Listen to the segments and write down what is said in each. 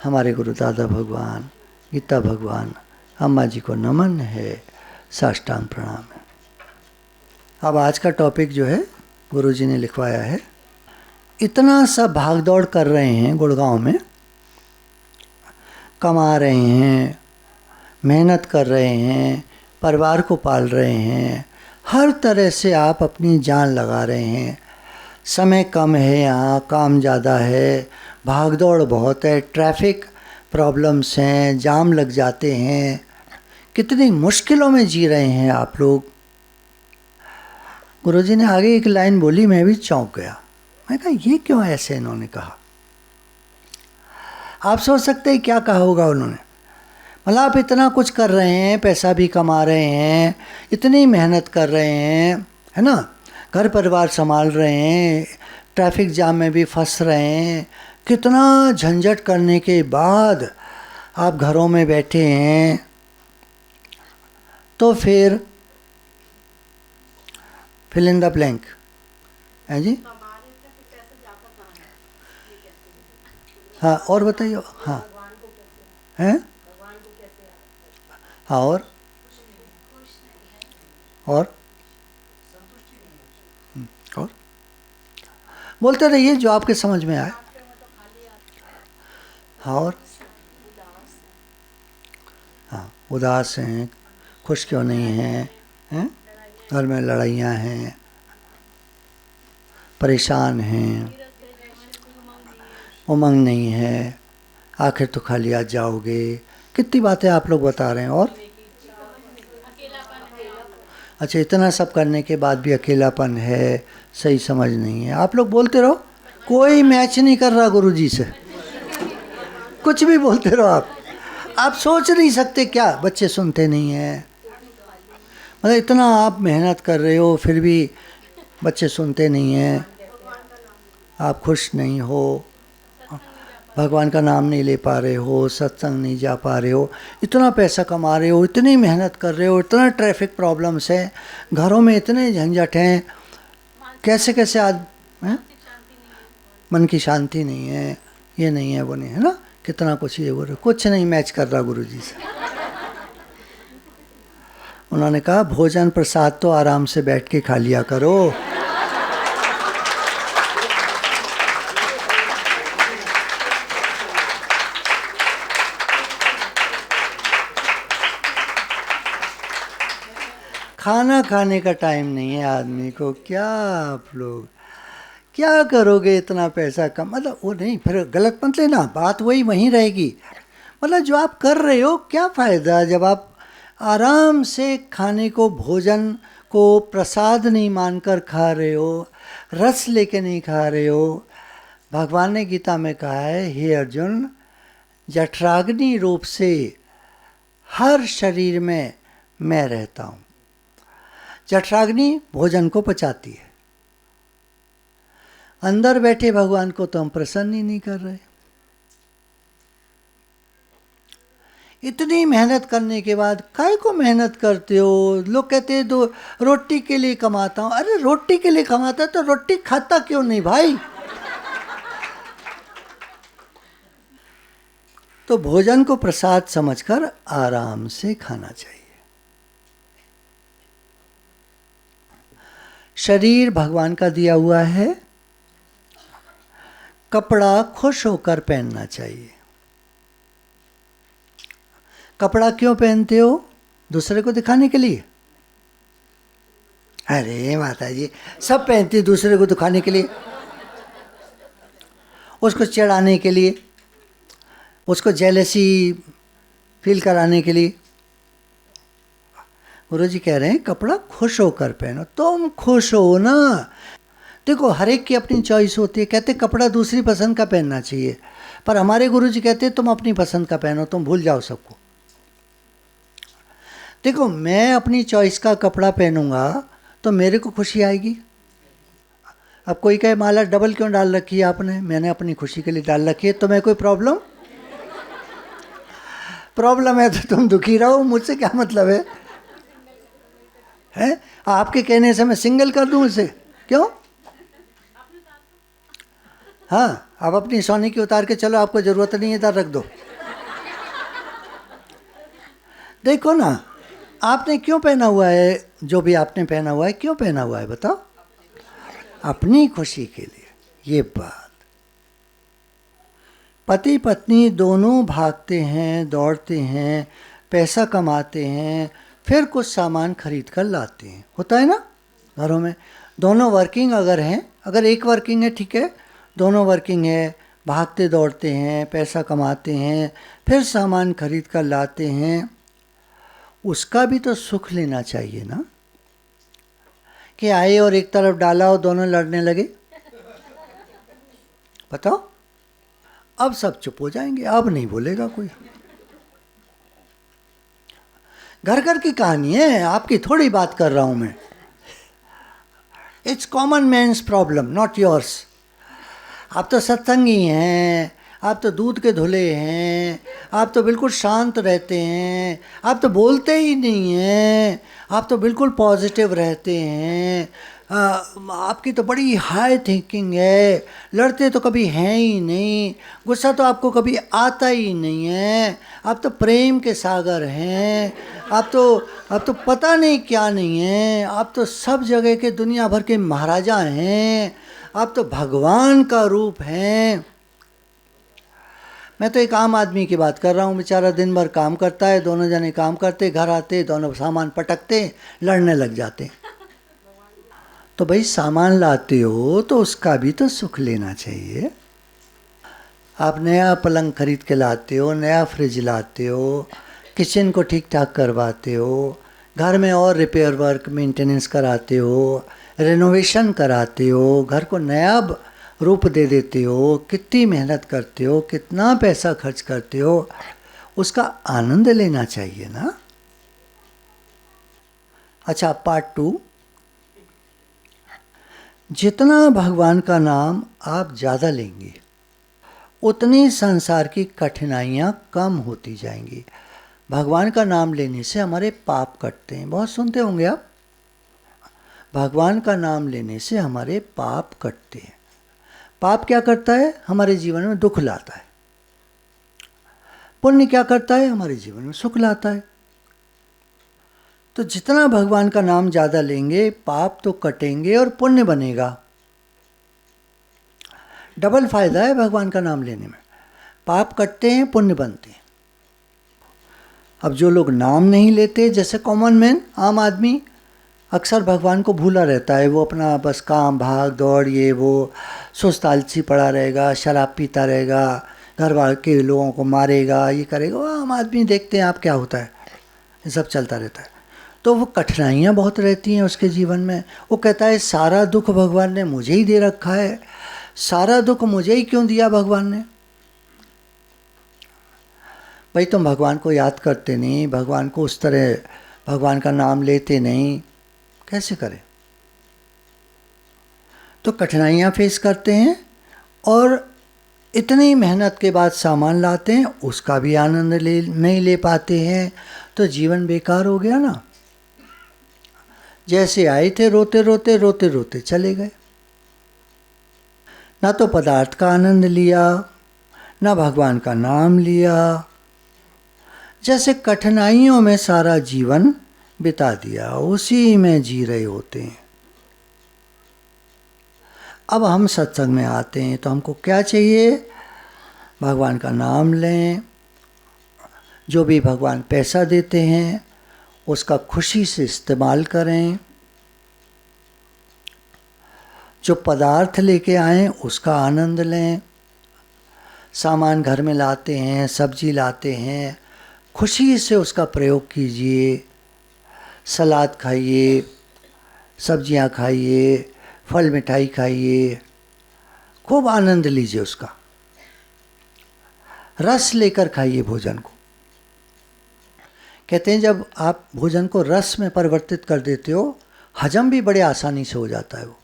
हमारे गुरु दादा भगवान, गीता भगवान, अम्मा जी को नमन है, साष्टांग प्रणाम है। अब आज का टॉपिक जो है गुरु जी ने लिखवाया है। इतना सब भाग दौड़ कर रहे हैं गुड़गांव में, कमा रहे हैं, मेहनत कर रहे हैं, परिवार को पाल रहे हैं, हर तरह से आप अपनी जान लगा रहे हैं। समय कम है, यहाँ काम ज़्यादा है, भाग दौड़ बहुत है, ट्रैफिक प्रॉब्लम्स हैं, जाम लग जाते हैं, कितनी मुश्किलों में जी रहे हैं आप लोग। गुरुजी ने आगे एक लाइन बोली, मैं भी चौंक गया। मैं कहा ये क्यों ऐसे इन्होंने कहा। आप सोच सकते हैं क्या कहा होगा उन्होंने। मतलब आप इतना कुछ कर रहे हैं, पैसा भी कमा रहे हैं, इतनी मेहनत कर रहे हैं, है ना, घर परिवार संभाल रहे हैं, ट्रैफिक जाम में भी फंस रहे हैं, कितना झंझट करने के बाद आप घरों में बैठे हैं, तो फिर फिल इन द ब्लैंक है जी। हाँ और बताइए। हाँ हैं। हाँ और और बोलते रहिए जो आपके समझ में आए। हाँ और हाँ, उदास हैं, खुश क्यों नहीं हैं, हैं, घर में लड़ाइयाँ हैं, परेशान हैं, उमंग नहीं है, आखिर तो खाली आज जाओगे, कितनी बातें आप लोग बता रहे हैं। और अच्छा, इतना सब करने के बाद भी अकेलापन है, सही समझ नहीं है। आप लोग बोलते रहो, कोई मैच नहीं कर रहा गुरुजी से, कुछ भी बोलते रहो। आप सोच नहीं सकते क्या बच्चे सुनते नहीं हैं। मतलब इतना आप मेहनत कर रहे हो फिर भी बच्चे सुनते नहीं हैं, आप खुश नहीं हो, भगवान का नाम नहीं ले पा रहे हो, सत्संग नहीं जा पा रहे हो, इतना पैसा कमा रहे हो, इतनी मेहनत कर रहे हो, इतना ट्रैफिक प्रॉब्लम्स है, घरों में इतने झंझट हैं, कैसे कैसे आज हैं, मन की शांति नहीं है, ये नहीं है वो नहीं है ना, कितना कुछ ये बोल रहे, कुछ नहीं मैच कर रहा गुरुजी से। उन्होंने कहा भोजन प्रसाद तो आराम से बैठ के खा लिया करो। खाना खाने का टाइम नहीं है आदमी को, क्या आप लोग क्या करोगे इतना पैसा कम। मतलब वो नहीं, फिर गलत मत लेना, बात वहीं रहेगी। मतलब जो आप कर रहे हो क्या फ़ायदा जब आप आराम से खाने को, भोजन को प्रसाद नहीं मानकर खा रहे हो, रस लेके नहीं खा रहे हो। भगवान ने गीता में कहा है, हे अर्जुन, जठराग्नि रूप से हर शरीर में मैं रहता हूँ। जठराग्नि भोजन को पचाती है, अंदर बैठे भगवान को तो हम प्रसन्न ही नहीं कर रहे। इतनी मेहनत करने के बाद काहे को मेहनत करते हो। लोग कहते हैं तो रोटी के लिए कमाता हूँ। अरे रोटी के लिए कमाता तो रोटी खाता क्यों नहीं भाई। तो भोजन को प्रसाद समझकर आराम से खाना चाहिए। शरीर भगवान का दिया हुआ है, कपड़ा खुश होकर पहनना चाहिए। कपड़ा क्यों पहनते हो? दूसरे को दिखाने के लिए। अरे माता जी, सब पहनते हैं दूसरे को दिखाने के लिए, उसको चिढ़ाने के लिए, उसको जेलसी फील कराने के लिए। गुरुजी कह रहे हैं कपड़ा खुश होकर पहनो। तुम खुश हो ना। देखो हर एक की अपनी चॉइस होती है। कहते कपड़ा दूसरी पसंद का पहनना चाहिए, पर हमारे गुरुजी कहते तुम अपनी पसंद का पहनो, तुम भूल जाओ सबको। देखो मैं अपनी चॉइस का कपड़ा पहनूंगा तो मेरे को खुशी आएगी। अब कोई कहे माला डबल क्यों डाल रखी है आपने, मैंने अपनी खुशी के लिए डाल रखी है, तो मैं कोई प्रॉब्लम है तो तुम दुखी रहो, मुझसे क्या मतलब है? आपके कहने से मैं सिंगल कर दूं इसे, क्यों? हाँ, आप अपनी सोने की उतार के चलो, आपको ज़रूरत नहीं है, इधर रख दो। देखो ना, आपने क्यों पहना हुआ है, जो भी आपने पहना हुआ है क्यों पहना हुआ है बताओ? अपनी खुशी के लिए। ये बात, पति पत्नी दोनों भागते हैं, दौड़ते हैं, पैसा कमाते हैं, फिर कुछ सामान खरीद कर लाते हैं। होता है ना घरों में, दोनों वर्किंग अगर हैं, अगर एक वर्किंग है ठीक है, दोनों वर्किंग है, भागते दौड़ते हैं, पैसा कमाते हैं, फिर सामान खरीद कर लाते हैं, उसका भी तो सुख लेना चाहिए ना, कि आए और एक तरफ डाला और दोनों लड़ने लगे। बताओ, अब सब चुप हो जाएंगे, अब नहीं बोलेगा कोई। घर घर की कहानी है, आपकी थोड़ी बात कर रहा हूं मैं। It's common man's problem, not yours. आप तो सत्संगी हैं, आप तो दूध के धुले हैं, आप तो बिल्कुल शांत रहते हैं, आप तो बोलते ही नहीं हैं, आप तो बिल्कुल पॉजिटिव रहते हैं, आपकी तो बड़ी हाई थिंकिंग है, लड़ते तो कभी हैं ही नहीं, गुस्सा तो आपको कभी आता ही नहीं है, आप तो प्रेम के सागर हैं, आप तो पता नहीं क्या नहीं है, आप तो सब जगह के दुनिया भर के महाराजा हैं, आप तो भगवान का रूप हैं। मैं तो एक आम आदमी की बात कर रहा हूँ, बेचारा दिन भर काम करता है, दोनों जने काम करते, घर आते, दोनों सामान पटकते, लड़ने लग जाते। तो भाई सामान लाते हो तो उसका भी तो सुख लेना चाहिए। आप नया पलंग खरीद के लाते हो, नया फ्रिज लाते हो, किचन को ठीक ठाक करवाते हो, घर में और रिपेयर वर्क मेंटेनेंस कराते हो, रेनोवेशन कराते हो, घर को नया रूप दे देते हो, कितनी मेहनत करते हो, कितना पैसा खर्च करते हो, उसका आनंद लेना चाहिए ना। अच्छा, पार्ट 2, जितना भगवान का नाम आप ज़्यादा लेंगे उतनी संसार की कठिनाइयाँ कम होती जाएंगी। भगवान का नाम लेने से हमारे पाप कटते हैं, बहुत सुनते होंगे आप, भगवान का नाम लेने से हमारे पाप कटते हैं। पाप क्या करता है? हमारे जीवन में दुख लाता है। पुण्य क्या करता है? हमारे जीवन में सुख लाता है। तो जितना भगवान का नाम ज़्यादा लेंगे, पाप तो कटेंगे और पुण्य बनेगा। डबल फायदा है भगवान का नाम लेने में, पाप कटते हैं, पुण्य बनते हैं। अब जो लोग नाम नहीं लेते, जैसे कॉमन मैन, आम आदमी, अक्सर भगवान को भूला रहता है, वो अपना बस काम भाग दौड़, ये वो, सुस्त आलसी पड़ा रहेगा, शराब पीता रहेगा, घर वाले के लोगों को मारेगा, ये करेगा। वो आम आदमी देखते हैं आप क्या होता है, ये सब चलता रहता है। तो वो कठिनाइयाँ बहुत रहती हैं उसके जीवन में। वो कहता है सारा दुख भगवान ने मुझे ही दे रखा है, सारा दुख मुझे ही क्यों दिया भगवान ने। भाई तुम भगवान को याद करते नहीं, भगवान को उस तरह भगवान का नाम लेते नहीं, कैसे करें? तो कठिनाइयाँ फेस करते हैं और इतनी मेहनत के बाद सामान लाते हैं, उसका भी आनंद नहीं ले पाते हैं, तो जीवन बेकार हो गया ना। जैसे आए थे रोते रोते रोते रोते चले गए, ना तो पदार्थ का आनंद लिया, ना भगवान का नाम लिया, जैसे कठिनाइयों में सारा जीवन बिता दिया, उसी में जी रहे होते हैं। अब हम सत्संग में आते हैं तो हमको क्या चाहिए? भगवान का नाम लें, जो भी भगवान पैसा देते हैं उसका खुशी से इस्तेमाल करें, जो पदार्थ लेके आएं उसका आनंद लें। सामान घर में लाते हैं, सब्जी लाते हैं, खुशी से उसका प्रयोग कीजिए, सलाद खाइए, सब्जियां खाइए, फल मिठाई खाइए, खूब आनंद लीजिए उसका, रस लेकर खाइए भोजन को। कहते हैं जब आप भोजन को रस में परिवर्तित कर देते हो, हजम भी बड़े आसानी से हो जाता है वो,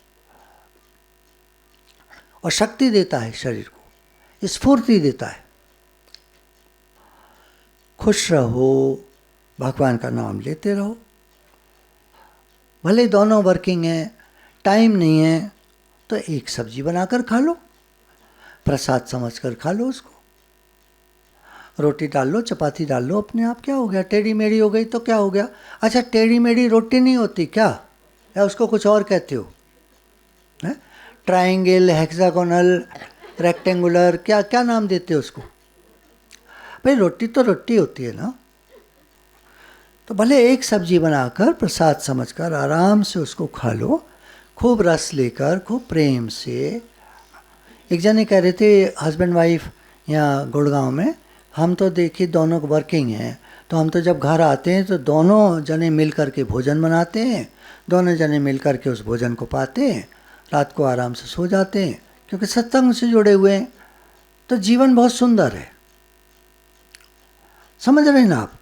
और शक्ति देता है शरीर को, स्फूर्ति देता है। खुश रहो, भगवान का नाम लेते रहो। भले दोनों वर्किंग हैं, टाइम नहीं है, तो एक सब्जी बनाकर खा लो, प्रसाद समझकर खा लो उसको। रोटी डाल लो, चपाती डाल लो, अपने आप क्या हो गया? टेढ़ी मेढ़ी हो गई तो क्या हो गया? अच्छा, टेढ़ी मेढ़ी रोटी नहीं होती क्या? या उसको कुछ और कहते हो? ट्रायंगल, हेक्सागोनल, रेक्टेंगुलर, क्या क्या नाम देते हो उसको? भाई रोटी तो रोटी होती है ना। तो भले एक सब्जी बनाकर प्रसाद समझकर आराम से उसको खा लो, खूब रस लेकर, खूब प्रेम से। एक जने कह रहे थे, हस्बैंड वाइफ यहाँ गुड़गांव में, हम तो देखिए दोनों वर्किंग हैं, तो हम तो जब घर आते हैं तो दोनों जने मिल कर के भोजन बनाते हैं, दोनों जने मिल कर के उस भोजन को पाते हैं, रात को आराम से सो जाते हैं, क्योंकि सत्संग से जुड़े हुए हैं। तो जीवन बहुत सुंदर है, समझ रहे हैं ना आप?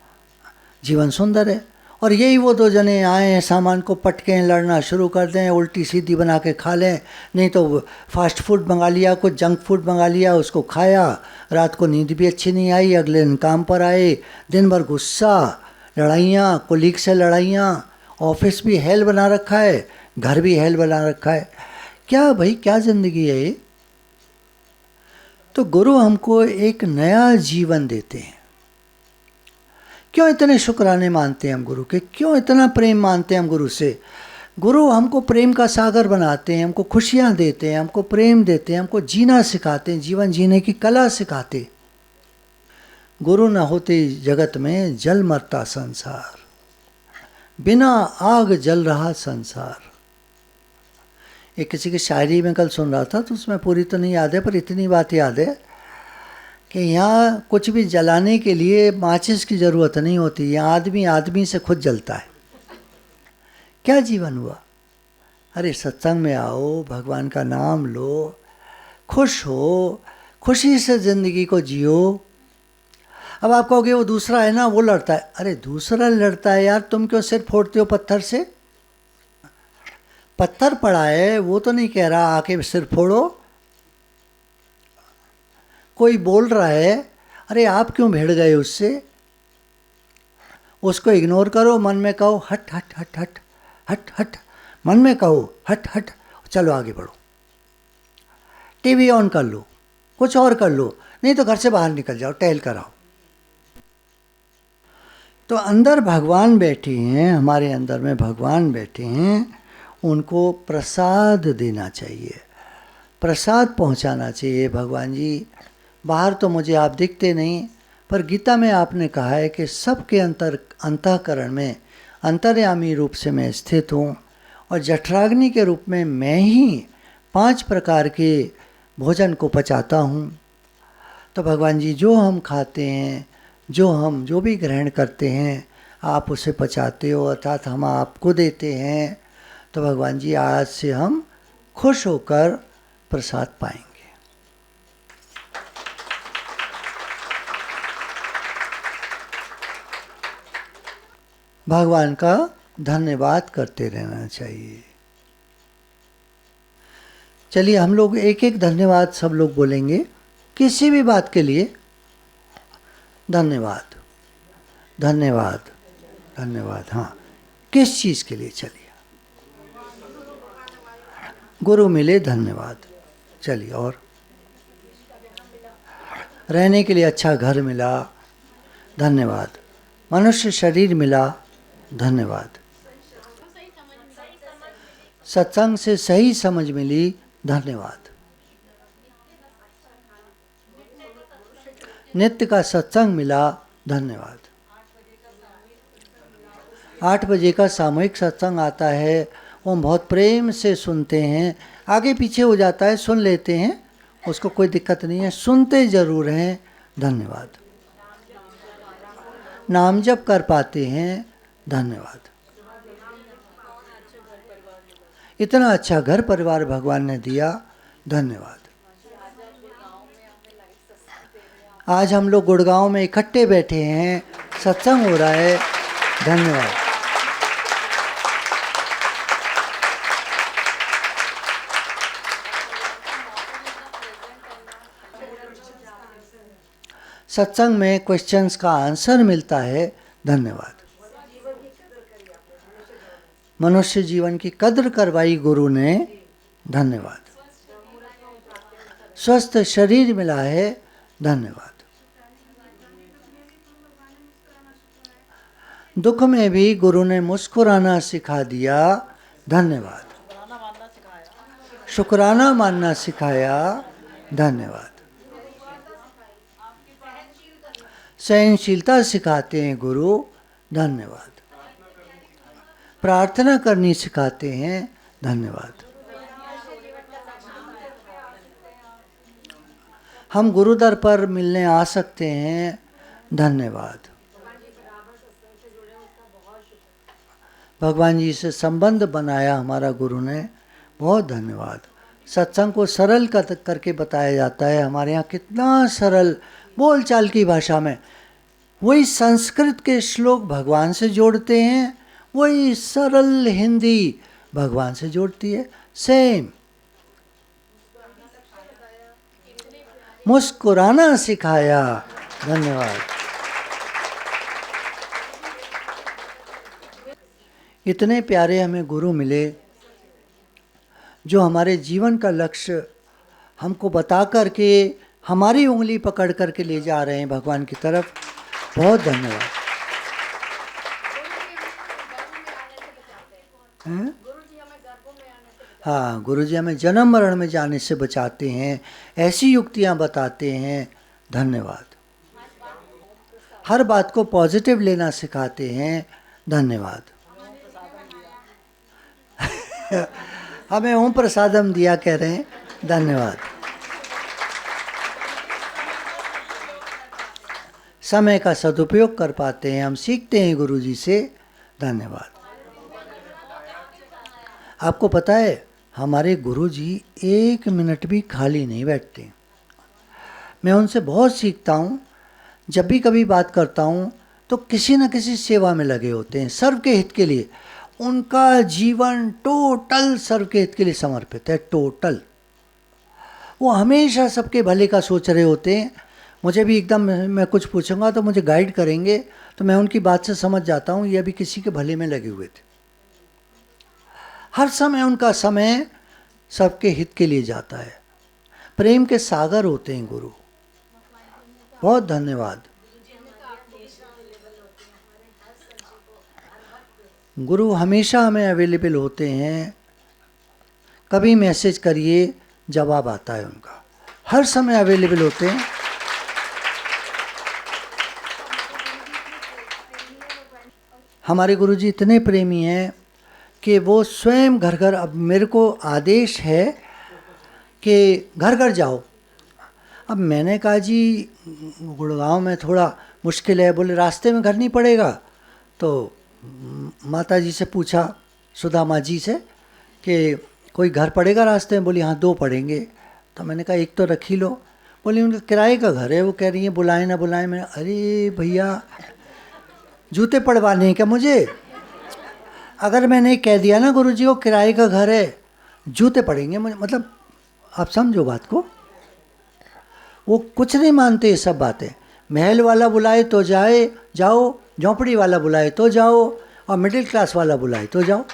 जीवन सुंदर है। और यही वो दो जने आए हैं, सामान को पटके लड़ना शुरू कर दें, उल्टी सीधी बना के खा लें, नहीं तो फास्ट फूड मंगा लिया, कुछ जंक फूड मंगा लिया, उसको खाया, रात को नींद भी अच्छी नहीं आई, अगले दिन काम पर आए, दिन भर गुस्सा, लड़ाइयाँ, कोलीग से लड़ाइयाँ, ऑफिस भी हेल बना रखा है, घर भी हेल बना रखा है। क्या भाई, क्या ज़िंदगी है ये? तो गुरु हमको एक नया जीवन देते हैं। क्यों इतने शुक्राने मानते हैं हम गुरु के? क्यों इतना प्रेम मानते हैं हम गुरु से? गुरु हमको प्रेम का सागर बनाते हैं, हमको खुशियाँ देते हैं, हमको प्रेम देते हैं, हमको जीना सिखाते हैं, जीवन जीने की कला सिखाते। गुरु न होते जगत में जल मरता संसार, बिना आग जल रहा संसार। ये किसी की शायरी में कल सुन रहा था, तो उसमें पूरी तो नहीं याद है, पर इतनी बात याद है कि यहाँ कुछ भी जलाने के लिए माचिस की ज़रूरत नहीं होती, यहाँ आदमी आदमी से खुद जलता है। क्या जीवन हुआ? अरे सत्संग में आओ, भगवान का नाम लो, खुश हो, खुशी से ज़िंदगी को जियो। अब आप कहोगे वो दूसरा है ना, वो लड़ता है। अरे दूसरा लड़ता है यार, तुम क्यों सिर फोड़ते हो पत्थर से? पत्थर पड़ा है, वो तो नहीं कह रहा आके सिर फोड़ो। कोई बोल रहा है, अरे आप क्यों भिड़ गए उससे? उसको इग्नोर करो, मन में कहो हट हट हट हट हट हट, मन में कहो हट हट, चलो आगे बढ़ो। टीवी ऑन कर लो, कुछ और कर लो, नहीं तो घर से बाहर निकल जाओ, टहल कर आओ। तो अंदर भगवान बैठे हैं, हमारे अंदर में भगवान बैठे हैं, उनको प्रसाद देना चाहिए, प्रसाद पहुंचाना चाहिए। भगवान जी, बाहर तो मुझे आप दिखते नहीं, पर गीता में आपने कहा है कि सबके अंतःकरण में अंतर्यामी रूप से मैं स्थित हूँ, और जठराग्नि के रूप में मैं ही 5 प्रकार के भोजन को पचाता हूँ। तो भगवान जी, जो हम खाते हैं, जो भी ग्रहण करते हैं, आप उसे पचाते हो, अर्थात हम आपको देते हैं। तो भगवान जी, आज से हम खुश होकर प्रसाद पाएंगे। भगवान का धन्यवाद करते रहना चाहिए। चलिए हम लोग एक एक धन्यवाद सब लोग बोलेंगे, किसी भी बात के लिए। धन्यवाद, धन्यवाद, धन्यवाद। हाँ, किस चीज़ के लिए? चलिए, गुरु मिले, धन्यवाद। चलिए, और रहने के लिए अच्छा घर मिला, धन्यवाद। मनुष्य शरीर मिला, धन्यवाद। सत्संग से सही समझ मिली, धन्यवाद। नित्य का सत्संग मिला, धन्यवाद। 8 बजे का सामूहिक सत्संग आता है, वो हम बहुत प्रेम से सुनते हैं, आगे पीछे हो जाता है, सुन लेते हैं, उसको कोई दिक्कत नहीं है, सुनते ज़रूर हैं, धन्यवाद। नाम जप कर पाते हैं, धन्यवाद। इतना अच्छा घर परिवार भगवान ने दिया, धन्यवाद। आज हम लोग गुड़गांव में इकट्ठे बैठे हैं, सत्संग हो रहा है, धन्यवाद। सत्संग में क्वेश्चंस का आंसर मिलता है, धन्यवाद। मनुष्य जीवन की कद्र करवाई गुरु ने, धन्यवाद। स्वस्थ शरीर मिला है, धन्यवाद। दुख में भी गुरु ने मुस्कुराना सिखा दिया, धन्यवाद। शुक्राना मानना सिखाया, धन्यवाद। सहनशीलता सिखाते हैं गुरु, धन्यवाद। प्रार्थना करनी सिखाते हैं, धन्यवाद। हम गुरुदर पर मिलने आ सकते हैं, धन्यवाद। भगवान जी से संबंध बनाया हमारा गुरु ने, बहुत धन्यवाद। सत्संग को सरल करके बताया जाता है हमारे यहाँ, कितना सरल बोलचाल की भाषा में। वही संस्कृत के श्लोक भगवान से जोड़ते हैं, वही सरल हिंदी भगवान से जोड़ती है, सेम। मुस्कुराना सिखाया, धन्यवाद। इतने प्यारे हमें गुरु मिले जो हमारे जीवन का लक्ष्य हमको बता करके हमारी उंगली पकड़ करके ले जा रहे हैं भगवान की तरफ। बहुत धन्यवाद। हाँ, गुरुजी हमें जन्म मरण में जाने से बचाते हैं, ऐसी युक्तियाँ बताते हैं, धन्यवाद। हर बात को पॉजिटिव लेना सिखाते हैं, धन्यवाद। हमें ओम प्रसादम दिया कह रहे हैं, धन्यवाद। समय का सदुपयोग कर पाते हैं, हम सीखते हैं गुरुजी से, धन्यवाद। आपको पता है हमारे गुरुजी 1 मिनट भी खाली नहीं बैठते। मैं उनसे बहुत सीखता हूँ। जब भी कभी बात करता हूँ तो किसी न किसी सेवा में लगे होते हैं, सर्व के हित के लिए। उनका जीवन टोटल सर्व के हित के लिए समर्पित है, टोटल। वो हमेशा सबके भले का सोच रहे होते हैं। मुझे भी एकदम मैं कुछ पूछूंगा तो मुझे गाइड करेंगे, तो मैं उनकी बात से समझ जाता हूँ ये अभी किसी के भले में लगे हुए थे। हर समय उनका समय सबके हित के लिए जाता है। प्रेम के सागर होते हैं गुरु। बहुत धन्यवाद। गुरु हमेशा हमें अवेलेबल होते हैं। कभी मैसेज करिए, जवाब आता है उनका। हर समय अवेलेबल होते हैं। हमारे गुरुजी इतने प्रेमी हैं कि वो स्वयं घर घर, अब मेरे को आदेश है कि घर घर जाओ। अब मैंने कहा जी गुड़गांव में थोड़ा मुश्किल है। बोले रास्ते में घर नहीं पड़ेगा? तो माता जी से पूछा, सुदामा जी से, कि कोई घर पड़ेगा रास्ते में? बोली हाँ 2 पड़ेंगे। तो मैंने कहा 1 तो रख ही लो। बोली उनका किराए का घर है। वो कह रही है बुलाएं ना बुलाएं। मैं अरे भैया जूते पड़वाने हैं क्या मुझे? अगर मैंने कह दिया ना गुरुजी वो किराए का घर है, जूते पड़ेंगे मुझे। मतलब आप समझो बात को। वो कुछ नहीं मानते ये सब बातें। महल वाला बुलाए तो जाओ, झोंपड़ी वाला बुलाए तो जाओ, और मिडिल क्लास वाला बुलाए तो जाओ।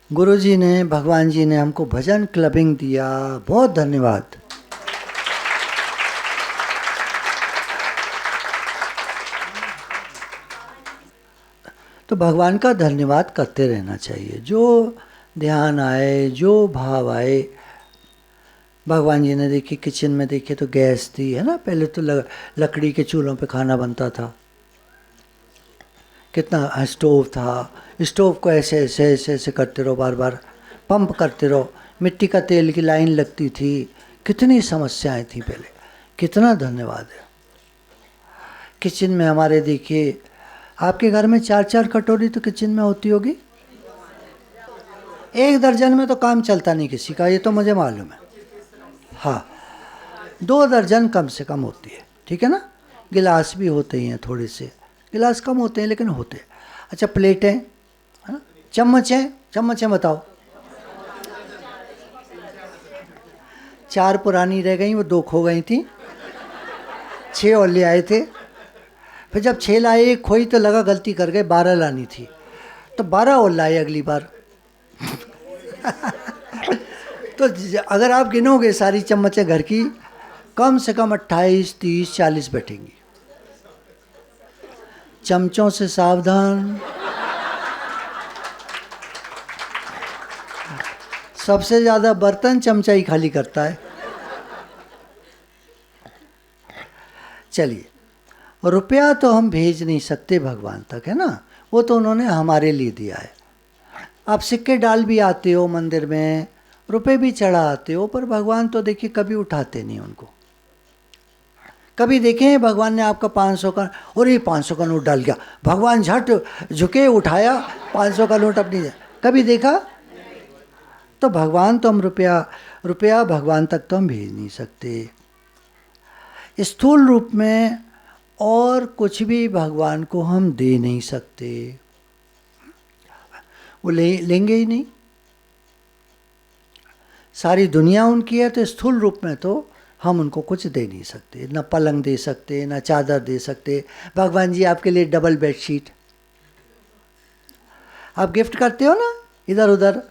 गुरुजी ने, भगवान जी ने हमको भजन क्लबिंग दिया, बहुत धन्यवाद। तो भगवान का धन्यवाद करते रहना चाहिए। जो ध्यान आए, जो भाव आए। भगवान जी ने देखी किचन में देखे तो गैस थी, है ना। पहले तो लकड़ी के चूल्हों पे खाना बनता था। कितना स्टोव था, स्टोव को ऐसे ऐसे ऐसे ऐसे करते रहो, बार बार पंप करते रहो। मिट्टी का तेल की लाइन लगती थी। कितनी समस्याएं थी पहले। कितना धन्यवाद है। किचन में हमारे देखिए, आपके घर में 4-4 कटोरी तो किचन में होती होगी। 1 दर्जन में तो काम चलता नहीं किसी का, ये तो मुझे मालूम है। हाँ, 2 दर्जन कम से कम होती है, ठीक है ना। गिलास भी होते ही हैं, थोड़े से गिलास कम होते हैं लेकिन होते हैं। अच्छा, प्लेटें, है ना। चम्मच हैं बताओ। 4 पुरानी रह गई, वो 2 खो गई थी, 6 और ले आए थे। फिर जब 6 लाए, एक खोई तो लगा गलती कर गए, 12 लानी थी, तो 12 और लाए अगली बार। तो अगर आप गिनोगे सारी चम्मचें घर की, कम से कम 28, 30, 40 बैठेंगी। चमचों से सावधान। सबसे ज़्यादा बर्तन चमचा ही खाली करता है। चलिए, रुपया तो हम भेज नहीं सकते भगवान तक, है ना, वो तो उन्होंने हमारे लिए दिया है। आप सिक्के डाल भी आते हो मंदिर में, रुपए भी चढ़ा आते हो, पर भगवान तो देखिए कभी उठाते नहीं उनको। कभी देखें भगवान ने आपका 500 का, और ये 500 का नोट डाल गया, भगवान झट झुके उठाया 500 का नोट अपनी, कभी देखा? तो भगवान तो हम रुपया भगवान तक तो हम भेज नहीं सकते। स्थूल रूप में और कुछ भी भगवान को हम दे नहीं सकते, वो लेंगे ही नहीं। सारी दुनिया उनकी है, तो स्थूल रूप में तो हम उनको कुछ दे नहीं सकते, ना पलंग दे सकते, ना चादर दे सकते। भगवान जी आपके लिए डबल बेडशीट आप गिफ्ट करते हो ना, इधर उधर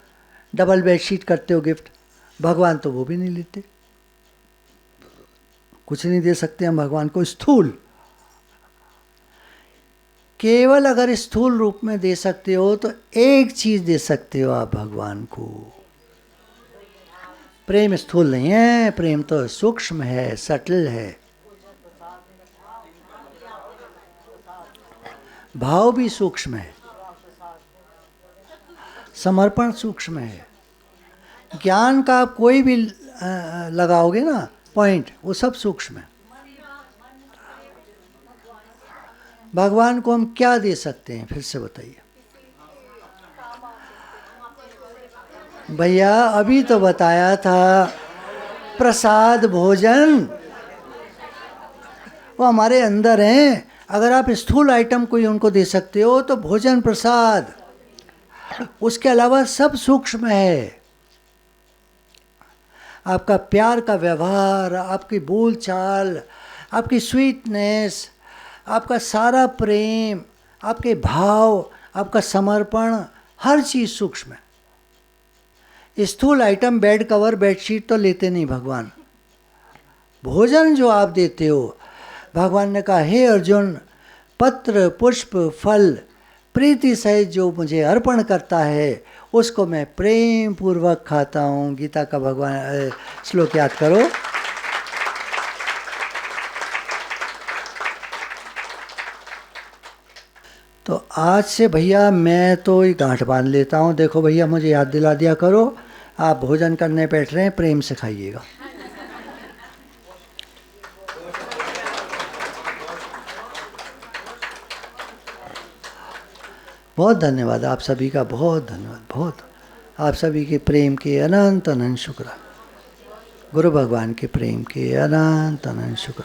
डबल बेडशीट करते हो गिफ्ट, भगवान तो वो भी नहीं लेते। कुछ नहीं दे सकते हम भगवान को स्थूल। केवल अगर स्थूल रूप में दे सकते हो तो एक चीज दे सकते हो आप भगवान को। प्रेम स्थूल नहीं है, प्रेम तो सूक्ष्म है, सटल है। भाव भी सूक्ष्म है, समर्पण सूक्ष्म है। ज्ञान का आप कोई भी लगाओगे ना पॉइंट, वो सब सूक्ष्म है। भगवान को हम क्या दे सकते हैं, फिर से बताइए भैया। अभी तो बताया था प्रसाद भोजन, वो हमारे अंदर हैं। अगर आप स्थूल आइटम कोई उनको दे सकते हो तो भोजन प्रसाद, उसके अलावा सब सूक्ष्म है। आपका प्यार का व्यवहार, आपकी बोलचाल, आपकी स्वीटनेस, आपका सारा प्रेम, आपके भाव, आपका समर्पण, हर चीज़ सूक्ष्म है। स्थूल आइटम बेड कवर बेडशीट तो लेते नहीं भगवान। भोजन जो आप देते हो, भगवान ने कहा हे अर्जुन, पत्र पुष्प फल प्रीति सहित जो मुझे अर्पण करता है उसको मैं प्रेम पूर्वक खाता हूँ। गीता का भगवान श्लोक याद करो। तो आज से भैया मैं तो ये गांठ बांध लेता हूँ। देखो भैया मुझे याद दिला दिया करो, आप भोजन करने बैठ रहे हैं, प्रेम से खाइएगा। बहुत धन्यवाद आप सभी का, बहुत धन्यवाद, बहुत आप सभी के प्रेम के अनंत अनंत शुक्र, गुरु भगवान के प्रेम के अनंत अनंत शुक्र।